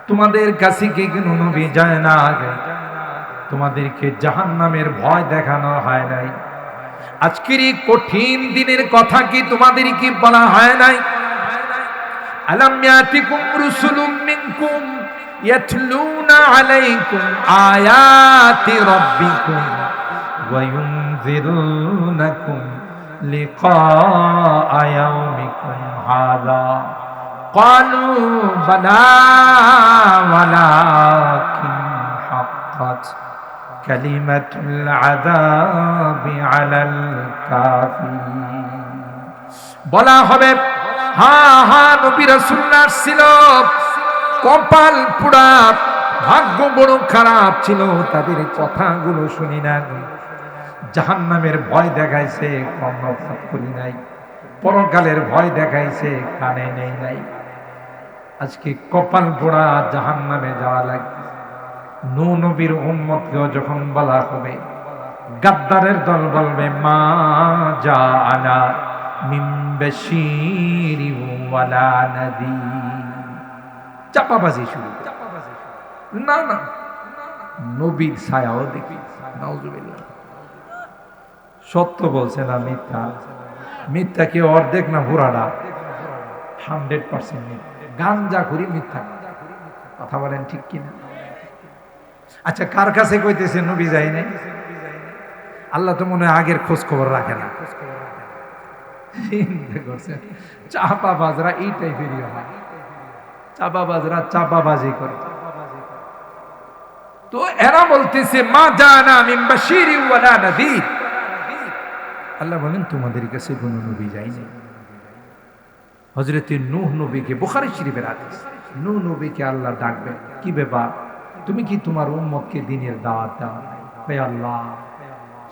তোমাদের কাছে কি কোনো নবী যায় না আগে? তোমাদেরকে জাহান্নামের ভয় দেখানো হয় নাই? আজকের এই কঠিন দিনের কথা কি তোমাদের কি বলা হয় নাই? আলাম ইয়াতিকুম রুসুলুম মিনকুম ইয়াতলুনা আলাইকুম আয়াতি রাব্বিকুম ওয়া ইউনযিরুনাকুম লিকাআ ইয়াউমিকুম হাযা ক্বালু বালা ওয়ালাকিন হাক্কাত কালিমাতুল আযাবি আলাল কাফিরিন। বলা হবে, হ্যাঁ হ্যাঁ নবী রাসূলুল্লাহ ছিল, কপাল পোড়া, ভাগ্য বড় খারাপ ছিল, তাদের কথাগুলো শুনি না, জাহান্নামের ভয় দেখাইছে কর্ণপাত করি নাই, পরকালের ভয় দেখাইছে কানে নেই নাই। আজকে কপাল পোড়া জাহান্নামে যাওয়া লাগবে। নূহ নবীর উম্মতকেও যখন বলা হবে, গাদ্দারের দল বলবে মা জাআনা মিন বাশীরিন ওয়ালা নাযীর। চাপাবাজি শুরু, না না নবীর ছায়াও দেখি। নাউজুবিল্লাহ। সত্য বলছে না মিথ্যা? মিথ্যা কি অর্ধেক না পুরাটা? 100% মিথ্যা। গাঞ্জা খুরি মিথ্যা কথা বলেন ঠিক কিনা? আচ্ছা, কার কাছে কইতেছে নবী যায় নাই? আল্লাহ তো মনে হয় আগের খোঁজ খবর রাখে না। চাপাবাজরা এই টাইপেরই হয়। চাপাবাজরা চাপাবাজি করে। তো এরা বলতেছে মা জানা মিন বাশীরিন ওয়ালা নাযীর। আল্লাহ বলেন তোমাদের কাছে কোনো নবী যায়নি। হযরত নূহ নবীকে, বুখারী শরীফের হাদিস, নূহ নবীকে আল্লাহ ডাকবেন, কি ব্যাপার, তুমি কি তোমার উম্মতকে দ্বীনের দাওয়াত দাও নাই? হে আল্লাহ,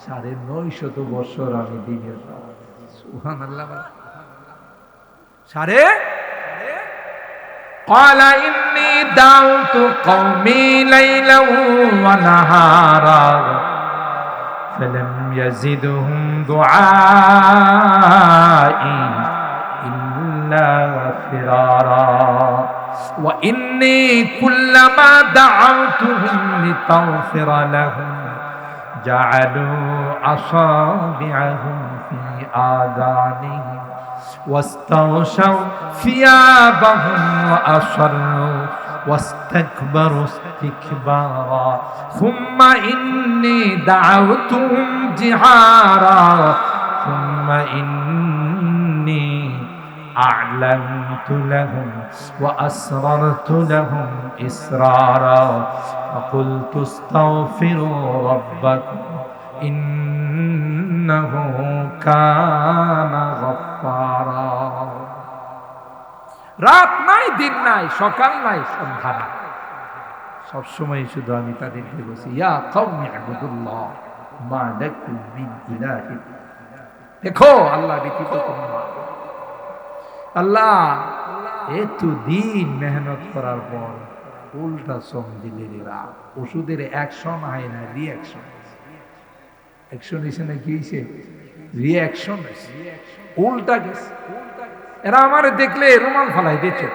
950 বছর আমি দ্বীনের দাওয়াত দিয়েছি। সুবহানাল্লাহ। قال إني دعوت قومي ليلا ونهارا فلم يزدهم دعائي إلا فرارا وإني كلما دعوتهم لتغفر لهم جعلوا أصابعهم في آذانهم واستغشوا ثيابهم وأصروا واستكبروا استكبارا ثم إني دعوتهم جهارا ثم إني أعلنت لهم وأسررت لهم إسرارا فقلت استغفروا ربكم إنه كان غفارا। রাত নাই, দিন নাই, সকাল নাই, সন্ধ্যা নাই, সবসময় শুধু আমি তাদেরকে বলছি ইয়া কওমি ইবুদুল্লাহ মা লাকুম মিন ইলাহিন। দেখো আল্লাহ ব্যতীত কোনো মাবুদ। আল্লাহ এতদিন মেহনত করার পর উল্টা সম দিলে এরা। ওষুধের অ্যাকশন হয় না, রিঅ্যাকশন। অ্যাকশন হয়েছে না, কি হয়েছে? রিঅ্যাকশন হয়েছে, উল্টা গেছে। এরা আমার দেখলে রুমাল ফালাই দিচ্ছে,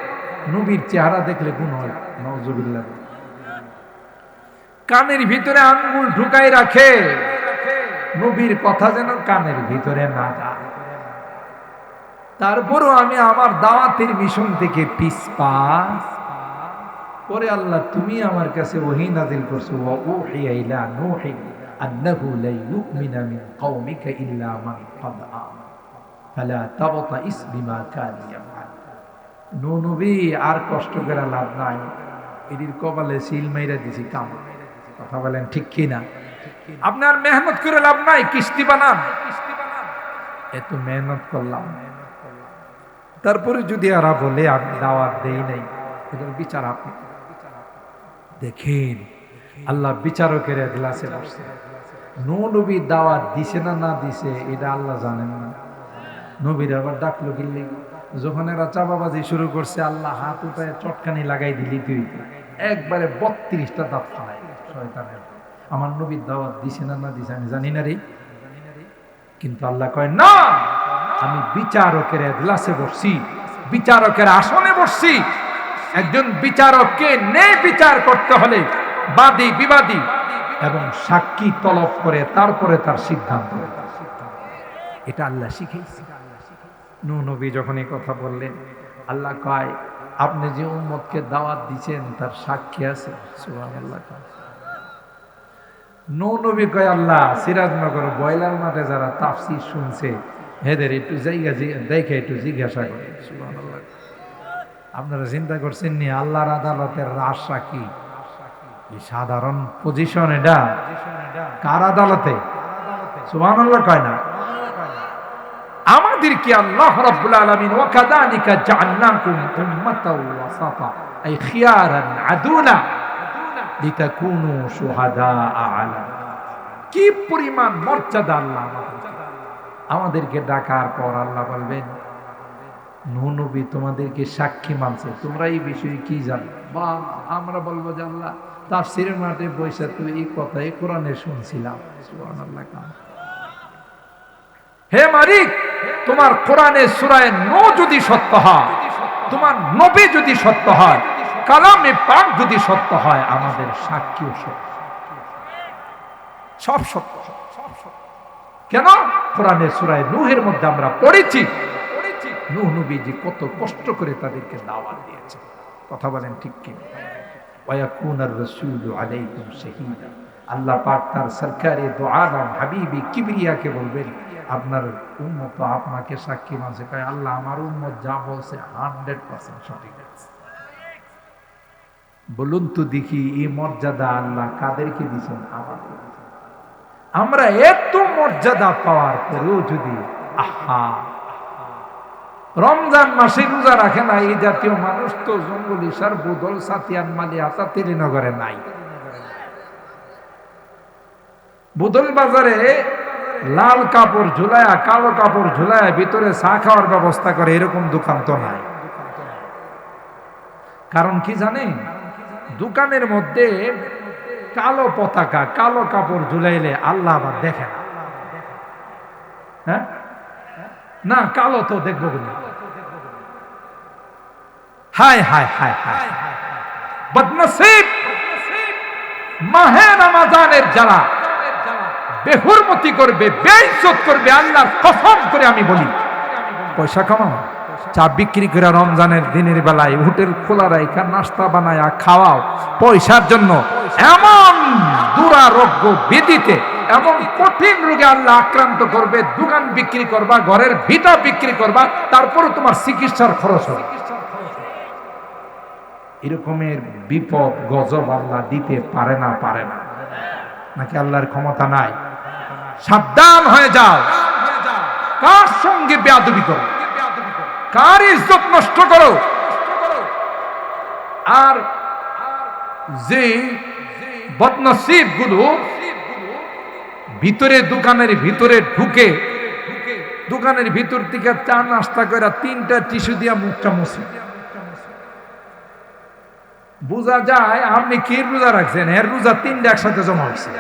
নবীর চেহারা দেখলে গুণ হয়। নাউজুবিল্লাহ। কানের ভিতরে আঙ্গুল ঢুকাই রাখে, নবীর কথা যেন কানের ভিতরে না যায়। তারপরও আমি আমার দাওয়াতের মিশন থেকে পিছপা পরে আল্লাহ তুমি আমার কাছে ওহী নাযিল করছো, ওয়া উহিয়া ইলা নূহিন আন্নাহু লা ইউমিনা মিন কওমিকা ইল্লা মান ক্বাদ আমানা ফালা তাবতাইস বিমা কানু ইয়াফআল। নূহ নবী আর কষ্ট করে লাভ নাই, এদের কপালে সিল মাইরা দিছি কাম। কথা বলেন ঠিক কি না? আপনার মেহনত করে লাভ নাই, কিস্তি বানান। এত মেহনত করলাম, তারপরে যদি এরা বলে আমি দাওয়াত দেই নাই, এদের বিচার আপনি দেখেন। আল্লাহ বিচারকের এজলাসে বসছে। নূহ নবী দাওয়াত দিছে না না দিছে এটা আল্লাহ জানেন না। নবীর আবার ডাকলো গিল্লি, যখন এরা চাপাবাজি শুরু করছে আল্লাহ হাত উঠায় চটকানি লাগাই দিলি, তুই একবারে 32টা দাঁত ফালাই শয়তানের। আমার নবীর দাওয়াত দিছে না না দিছে আমি জানি না রে। কিন্তু আল্লাহ কয় না, আমি বিচারকের এজলাসে বসছি, বিচারকের আসনে বসছি। একজন বিচারককে ন্যায় বিচার করতে হলে বাদী বিবাদী এবং সাক্ষী তলব করে তারপরে তার সিদ্ধান্ত। এটা আল্লাহ শিখিয়েছে। নূহ নবী যখন এই কথা বললেন, আল্লাহ কয় আপনি যে উম্মতকে দাওয়াত দিচ্ছেন তার সাক্ষী আছে। সুবহানাল্লাহ। নূহ নবী কয় আল্লাহ সিরাজনগর বয়লার মাঠে যারা তাফসীর শুনছে এদের একটু জায়গা দেখে একটু জিজ্ঞাসা করে। সুবহানাল্লাহ। আপনারা চিন্তা করছেন নি আল্লাহর আদালতের রাজ সাক্ষী এই সাধারণ পজিশন, এটা কার আদালতে? সুবহানাল্লাহ কয় না? আমাদেরকে আল্লাহ রাব্বুল আলামিন ওয়া কাযালিকা জাআলনাকুম উম্মাতাও ওয়াসাতা আই খিয়ারান আদুলা লিতাকুনু শুহাদা আলা। কি পরিমাণ মর্যাদা আল্লাহ আমাদেরকে ডাকার পর আল্লাহ বলবেন নূহ নবী তোমাদেরকে সাক্ষী মানছে, তোমরা এই বিষয়ে কি জানো? বা আমরা বলবো যে আল্লাহ তাফসীরের মাঠে বসে তো এই কথাই কোরআনে শুনছিলাম। সুবহানাল্লাহ। হে মালিক, তোমার কোরআনে সূরায়ে নূহ যদি সত্য হয়, তোমার নবী যদি সত্য হয়, কালামে পাক যদি সত্য হয়, আমাদের সাক্ষীও সত্য, সব সত্য। কেন? কোরআনে সূরায়ে নূহের মধ্যে আমরা পড়েছি নূহ নবীজি কত কষ্ট করে তাদেরকে দাওয়াত দিয়েছে। কথা বলেন ঠিক কি? ওয়ায়াকুনার রাসূলু আলাইকুম শাহীদা। আল্লাহ পাক তার সরকারে দো আলম হাবিবি কিবরিয়াকে বলবেন, আপনার উম্মত আপনাকে সাক্ষী মানছে। কয় আল্লাহ আমার উম্মত যা বলছে 100% সঠিক আছে। বলুন তো দেখি এই মর্যাদা আল্লাহ কাদেরকে দিয়েছেন? আমাদের। আমরা এত মর্যাদা পাওয়ার পরেও যদি রমজান মাসে রোজা রাখে না, এই জাতীয় মানুষ তো জঙ্গল ইসার বুদল সাতিয়ান মালি আতা তেলিনগরে নাই। বুদল বাজারে লাল কাপড় ঝুলায়া কালো কাপড় ঝুলায়া ভিতরে চা খাওয়ার ব্যবস্থা করে, এরকম দোকান তো নাই। কারণ কি জানেন? দোকানের মধ্যে কালো পতাকা কালো কাপড় ঝুলাইলে আল্লাহ আবার দেখে না। হ্যাঁ না, কালো তো দেখবো না। হায় হায় হায় হায়, বদনসিব মাহে রমাজানের যারা বেহুরমতি করবে, বেইজ্জত করবে, আল্লাহর কসম করে আমি বলি, পয়সা কামাও, চা বিক্রি করে রমজানের দিনের বেলায় হোটেল খোলা রাখা নাস্তা বানায়া খাওয়াও পয়সার জন্য, এমন দুরারোগ্য ব্যাধিতে এমন কঠিন রোগে আল্লাহ আক্রান্ত করবে, দোকান বিক্রি করবা, ঘরের ভিটা বিক্রি করবা, তারপরে তোমার চিকিৎসার খরচ হবে। এরকমের বিপদ গজব আল্লাহ দিতে পারে না? পারে না নাকি আল্লাহর ক্ষমতা নাই? সাবধান হয়ে যাও, কার সঙ্গে বেয়াদবি করো, কার ইজ্জত নষ্ট করো। আর যে বদনসিব গুলো ভিতরে দোকানের ভিতরে ঢুকে দোকানের ভিতর থেকে চা নাস্তা করে 3টা টিস্যু দিয়া মুখটা মুছে, বোঝা যায় আপনি কি রোজা রাখছেন, এর রোজা 3টা একসাথে জমা হয়েছে।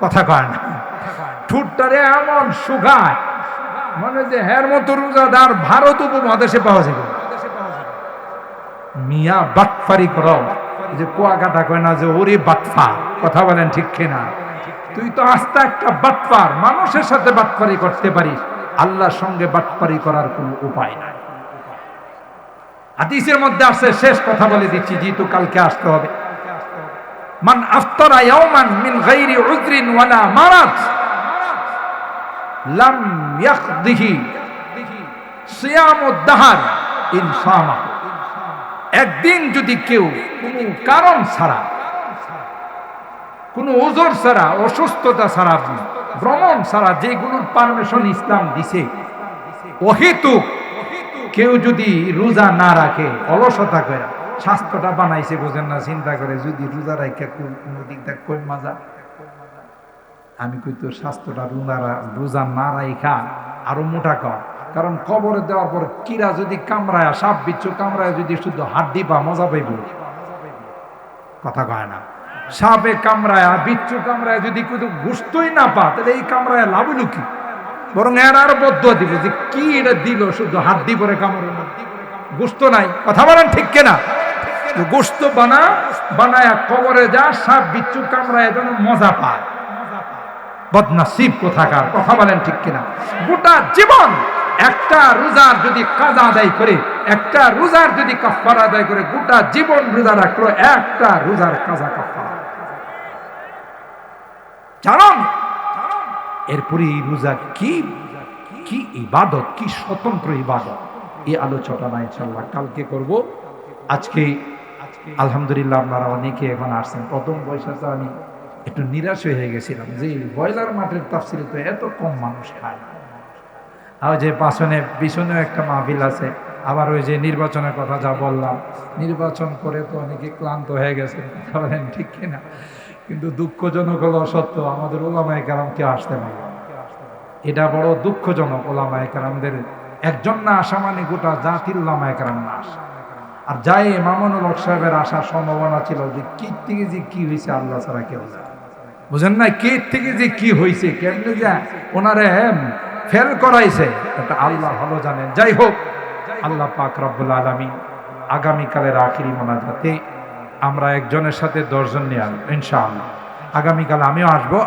কথা কয় না, ঠুটটারে এমন শুকায় মানে যে হের মতো রোজাদার ভারত উপমহাদেশে পাওয়া যাবে। মিয়া বাটফারি করো, যে কুয়াকাটা কয় না যে ওরে বাটফা। কথা বলেন ঠিক কিনা? তুই তো আস্তে একটা বাটফার, মানুষের সাথে বাটফারি করতে পারিস, আল্লাহর সঙ্গে বাটফারি করার কোনো উপায় নাই। হাদিসের মধ্যে আছে, শেষ কথা বলে দিচ্ছি, যেহেতু কালকে আসতে হবে। মান আফতারা ইয়াওমান মিন গায়রি উযরিন ওয়ালা মারাদ লাম ইয়াকদিহি সিয়ামুদ দাহর ইন সামা। একদিন যদি কেউ কোনো কারণ ছাড়া, কোনো ওজর ছাড়া, অসুস্থতা ছাড়া, ভ্রমণ ছাড়া, যেগুলোর পারমিশন ইসলাম দিছে, অহেতুক কেউ যদি রোজা না রাখে, অলসতা করে, স্বাস্থ্যটা বানাইছে বোঝেন না, চিন্তা করে যদি রোজা রাখে কোনো দিক দেখ কই মাজা। আমি কই তোর স্বাস্থ্যটা রোজা না রাখা আরো মোটা কর, কারণ কবরে দেওয়ার পর কিরা যদি কামড়ায়, সাপ বিচ্ছু কামড়ায় যদি শুধু হাড্ডি পা, মজা পাইব। কথা কয় না, সাপে কামড়ায় বিচ্ছু কামড়ায় যদি কিন্তু গোস্তই না পা, তাহলে এই কামড়ায় লাভ হইল কি? বরং এর আরো বদুয়া দিব যে কি এটা দিল, শুধু হাড্ডি পরে কামড়, গোস্ত নাই। কথা বলেন ঠিক কিনা? গোস্ত বানায় কবরে যা, সাপ বিচ্ছু কামড়ায় যেন মজা পায়। বদনসিব কোথাকার। কথা বলেন ঠিক কিনা? গোটা জীবন একটা রোজার যদি কাজা আদায় করে, একটা রোজার যদি কাফারা আদায় করে, গোটা জীবন রোজা রাখলো, একটা রোজার কাজা কাফারা। জানেন এরপরে এই রোজা কি কি ইবাদত, কি স্বতন্ত্র ইবাদত, এই আলোচনা ইনশাআল্লাহ কালকে করব। আজকে আলহামদুলিল্লাহ আপনারা অনেকে এখন আসছেন। প্রথম বৈশাখে আমি একটু নিরাশ হয়ে গেছিলাম যে বয়লার মাঠের তাফসিরে তো এত কম মানুষ খায়। আর যে পিছনেও একটা মাহফিল আছে, আবার ওই যে নির্বাচনের কথা যা বললাম, নির্বাচন করে তো অনেকে ক্লান্ত হয়ে গেছে। কথা বলেন ঠিক কিনা? কিন্তু দুঃখজনক হলো সত্য, আমাদের ওলামায়ে কেরাম কেউ আসতে পারে। এটা বড় দুঃখজনক, ওলামায়ে কেরামদের একজন না আসা মানে গোটা জাতির উলামা একরাম না আসা। আর যাই মামুনুল হক সাহেবের আসার সম্ভাবনা ছিল যে কি থেকে যে কি হয়েছে আল্লাহ ছাড়া কেউ জানে। বুঝেন না, কে থেকে যে কি হয়েছে, কেমনে যে ওনারে ফেল করাইছে এটা আল্লাহ ভালো জানেন। যাই হোক, আল্লাহ পাক রব্বুল আলামিন আগামীকালের আখিরি মোনাজাতে আমরা একজনের সাথে 10 জন নিয়ে আসবো ইনশাআল্লাহ। আগামীকাল আমিও আসবো।